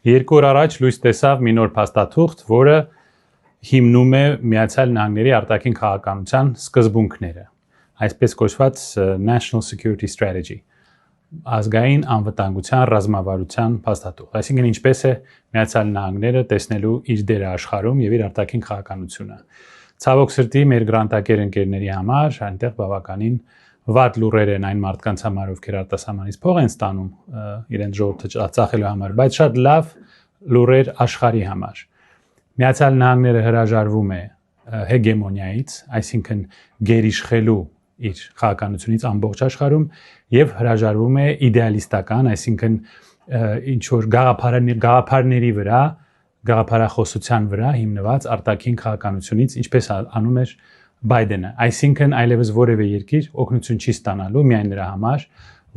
Երկու օր առաջ լույս տեսավ մի նոր փաստաթուղթ, որը հիմնում է Միացյալ Նահանգների արտաքին քաղաքականության սկզբունքները, այսպես կոչված National Security Strategy, ազգային անվտանգության ռազմավարության փաստաթուղթ, այսինքն ինչպես է Միացյալ Նահանգները տեսնելու իր դերը աշխարհում եւ իր արտաքին քաղաքականությունը։ Ցավոք սրտի մեր գրանտակեր ընկերների համար այնտեղ բավականին վատ լուրեր են այն մարդկանց համար, ովքեր արտասահմանից փող են ստանում իրենց ժողովուրդը ծախելու համար, բայց շատ լավ լուրեր աշխարհի համար։ Միացյալ Նահանգները հրաժարվում է հեգեմոնիայից, այսինքն գերիշխելու իր քաղաքականությունից ամբողջ աշխարհում եւ հրաժարվում է իդեալիստական, այսինքն ինչ որ գաղափարների վրա, գաղափարախոսության վրա հիմնված արտաքին քաղաքականությունից, ինչպես անում էր Բայդենը, այսինքն այլևս որևէ երկիր օգնություն չի ստանալու միայն նրա համար,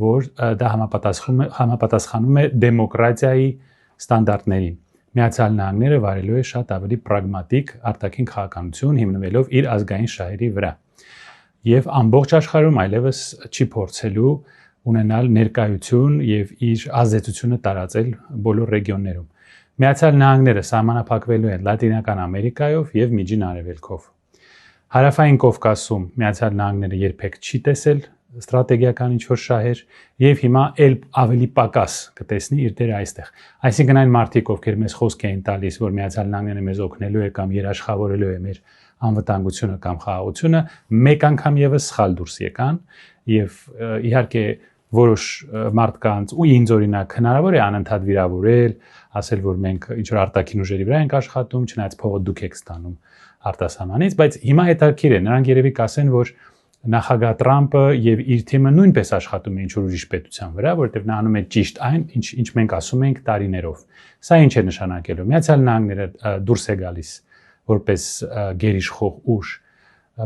որ դա համապատասխանում է դեմոկրատիայի ստանդարտներին։ Միացյալ Նահանգները վարելու է շատ ավելի պրագմատիկ արտաքին քաղաքականություն հիմնվելով իր ազգային շահերի վրա։ Եվ ամբողջ աշխարհում այլևս չի փորձելու ունենալ ներկայություն եւ իր ազդեցությունը տարածել բոլոր ռեգիոններում։ Միացյալ Նահանգները սահմանափակվելու են Լատինական Ամերիկայով եւ Միջին Արևելքով։ Հարավային Կովկասում Միացյալ Նահանգները երբեք չի տեսել ստրատեգիական ինչ-որ շահեր եւ հիմա ել ավելի պակաս կտեսնի իր դերը այստեղ։ Այսինքն այն մարդիկ, ովքեր մեզ խոսք էին տալիս, որ Միացյալ Նահանգները մեզ օգնելու է կամ երաշխավորելու է մեր անվտանգությունը կամ խաղաղությունը, մեկ անգամ եւս սխալ դուրս եկան եւ իհարկե որոշ մարդկանց ու ինձ օրինակ հնարավոր է անընդհատ վիրավորել, ասել, որ մենք ինչ-որ արտաքին ուժերի վրա ենք աշխատում, չնայած փողը դուք եք ստանում արտասահմանից, բայց հիմա հետաքրքիր է, նրանք երևի կասեն, որ նախագահ Տրամպը եւ իր թիմը նույնպես աշխատում է ինչ-որ ուրիշ պետության վրա, որովհետեւ նա անում է ճիշտ այն, ինչ մենք ասում ենք տարիներով։ Սա ինչ է նշանակելու։ Միացյալ Նահանգները դուրս է գալիս որպես գերիշխող ուժ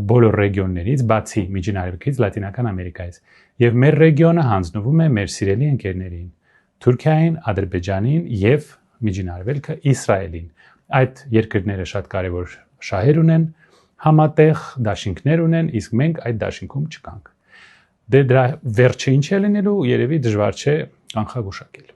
բոլոր ռեգիոններից, բացի Միջին Արևելքից, Լատինական Ամերիկայից։ Եվ մեր ռեգիոնը հանձնվում է մեր սիրելի ընկերներին՝ Թուրքիային, Ադրբեջանին եւ Միջին Արևելքը Իսրայելին։ Այդ երկրները շատ կարեւոր շահեր ունեն, համատեղ դաշինքներ ունեն, իսկ մենք այդ դաշինքում չկանք։ Դե դրա վերջը ինչ է լինելու, երևի դժվար չէ կանխագուշակել։